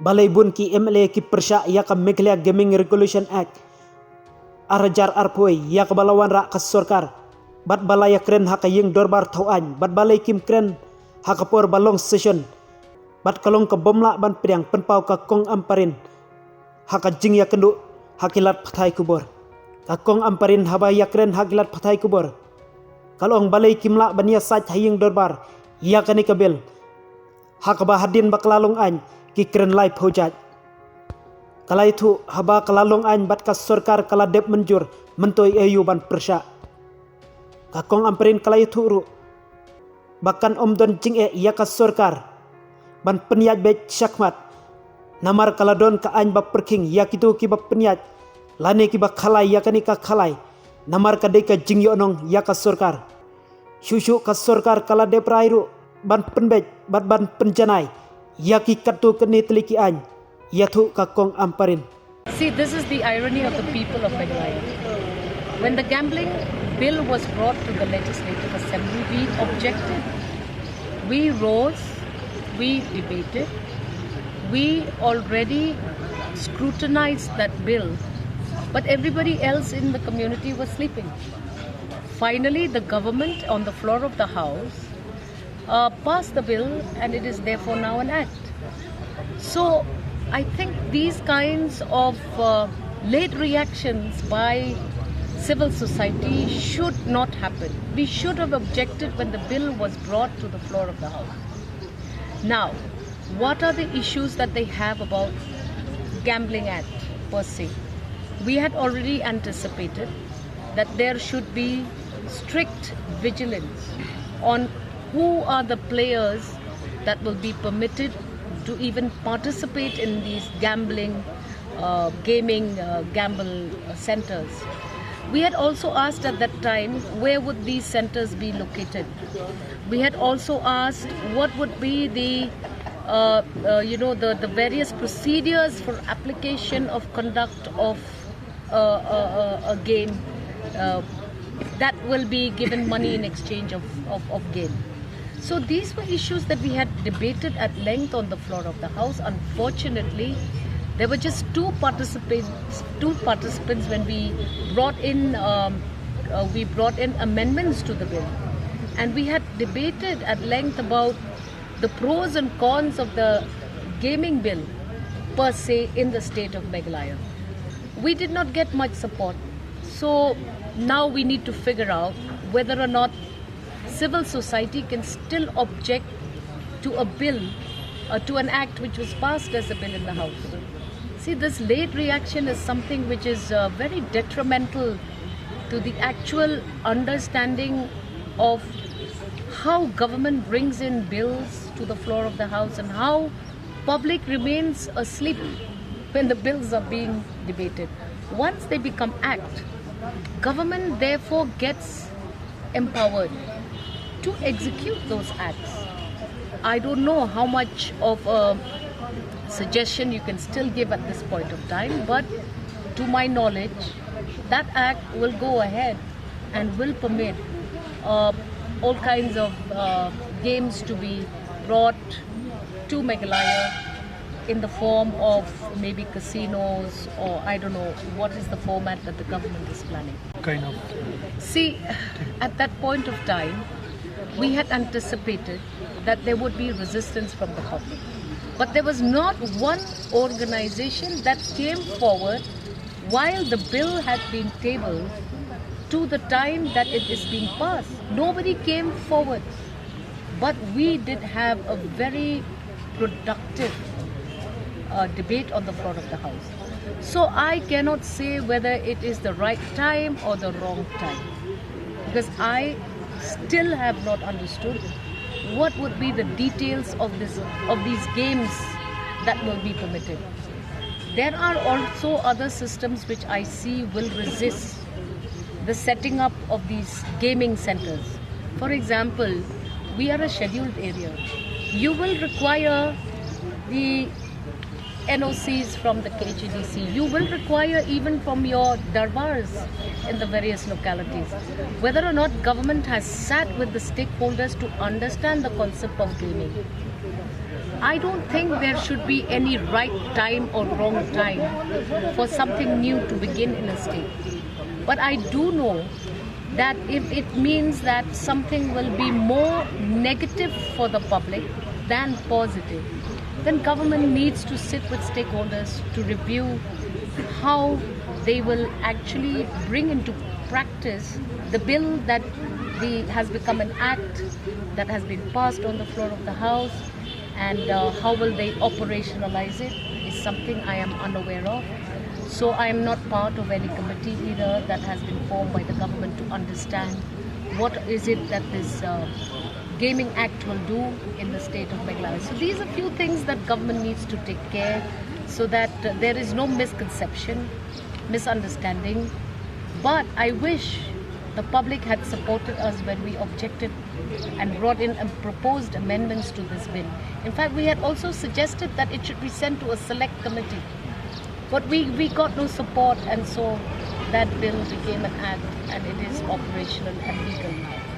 balai bun ki MLA ki persya ya ka Meghalaya Gaming Regulation Act arajar arpoi ya ka balawan ra ka sorkar bat balaya kren haka ying dorbar tauan bat balai kim kren haka por balong session bat kalong ka bomla ban priang penpau ka kong amparin haka jing ya kendu hakilat pathai kubor ka kong amparin haba ya kren hakilat pathai kubor kalong balai kimla bania saj haying dorbar ya kani kabel haka bahadin baklalong an ki kren lai phojat kala itu haba kalalong an bat ka sorkar kala dep menjur mentoi ayu ban persya kakong amperin kala itu ru bahkan omdon jing ya ka sorkar ban peniat bet syakmat namar kala don ka an bab perking ya kitu ki bab peniat lane ki bab khalai ya kani ka khalai namar ka deka jing yo nong ya ka sorkar shuh ka sorkar kala dep rairu ban penbet bat ban penjanai ya ki katu keni teliki an ya thu kakong amparin. See, this is the irony of the people of Meghalaya. When the gambling bill was brought to the Legislative Assembly, we objected. We rose, we debated, we already scrutinized that bill, but everybody else in the community was sleeping. Finally, the government on the floor of the House passed the bill, and it is therefore now an act. So, I think these kinds of late reactions by civil society should not happen. We should have objected when the bill was brought to the floor of the House. Now, what are the issues that they have about Gambling Act per se? We had already anticipated that there should be strict vigilance on who are the players that will be permitted to even participate in these gaming gamble centers. We had also asked at that time where would these centers be located. We had also asked what would be the the various procedures for application of conduct of a game that will be given money in exchange of game. So these were issues that we had debated at length on the floor of the House. Unfortunately, there were just two participants when we brought in amendments to the bill, and we had debated at length about the pros and cons of the gaming bill per se in the state of Meghalaya. We did not get much support, so now we need to figure out whether or not civil society can still object to a bill, to an act which was passed as a bill in the House. See, this late reaction is something which is very detrimental to the actual understanding of how government brings in bills to the floor of the House and how public remains asleep when the bills are being debated. Once they become act, government therefore gets empowered to execute those acts. I don't know how much of a suggestion you can still give at this point of time, but to my knowledge, that act will go ahead and will permit all kinds of games to be brought to Meghalaya in the form of maybe casinos, or I don't know what is the format that the government is planning. Kind of. See, at that point of time, we had anticipated that there would be resistance from the public. But there was not one organization that came forward while the bill had been tabled to the time that it is being passed. Nobody came forward. But we did have a very productive debate on the floor of the House. So I cannot say whether it is the right time or the wrong time, because I still have not understood what would be the details of these games that will be permitted. There are also other systems which I see will resist the setting up of these gaming centers. For example, we are a scheduled area. You will require the NOCs from the KHDC. You will require even from your darbars in the various localities. Whether or not government has sat with the stakeholders to understand the concept of gaming. I don't think there should be any right time or wrong time for something new to begin in a state. But I do know that if it means that something will be more negative for the public than positive, then government needs to sit with stakeholders to review how they will actually bring into practice the bill that has become an act that has been passed on the floor of the House, and how will they operationalize it is something I am unaware of. So I am not part of any committee either that has been formed by the government to understand what is it that this Gaming Act will do in the state of Meghalaya. So these are few things that government needs to take care so that there is no misconception, misunderstanding. But I wish the public had supported us when we objected and brought in and proposed amendments to this bill. In fact, we had also suggested that it should be sent to a select committee. But we got no support, and so that bill became an act, and it is operational and legal now.